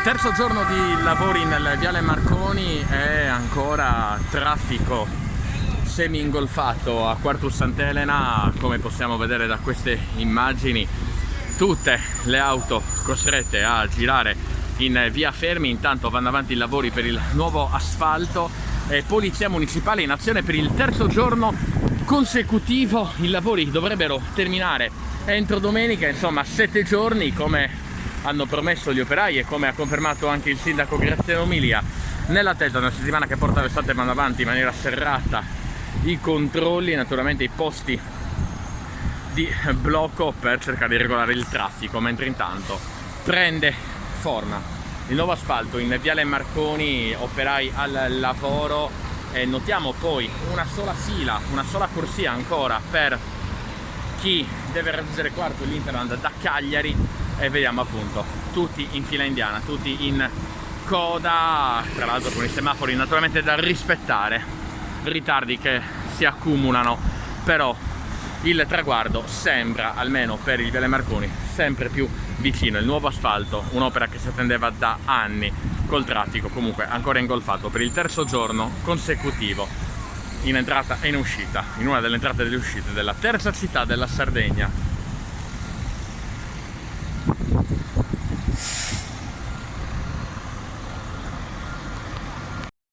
Terzo giorno di lavori nel Viale Marconi e ancora traffico semi-ingolfato a Quartus Sant'Elena, come possiamo vedere da queste immagini. Tutte le auto costrette a girare in via Fermi, intanto vanno avanti i lavori per il nuovo asfalto e Polizia Municipale in azione per il terzo giorno consecutivo. I lavori dovrebbero terminare entro domenica, insomma 7 giorni come hanno promesso gli operai e come ha confermato anche il sindaco Graziano Milia, nell'attesa di una settimana che porta l'estate vanno avanti in maniera serrata i controlli e naturalmente i posti di blocco per cercare di regolare il traffico, mentre intanto prende forma il nuovo asfalto in Viale Marconi, operai al lavoro e notiamo poi una sola fila, una sola corsia ancora per chi deve raggiungere Quarto l'Interland da Cagliari, e vediamo appunto tutti in fila indiana, tutti in coda, tra l'altro con i semafori naturalmente da rispettare, ritardi che si accumulano, però il traguardo sembra, almeno per il Viale Marconi, sempre più vicino. Il nuovo asfalto, un'opera che si attendeva da anni, col traffico comunque ancora ingolfato per il terzo giorno consecutivo in entrata e in uscita, in una delle entrate e delle uscite della terza città della Sardegna.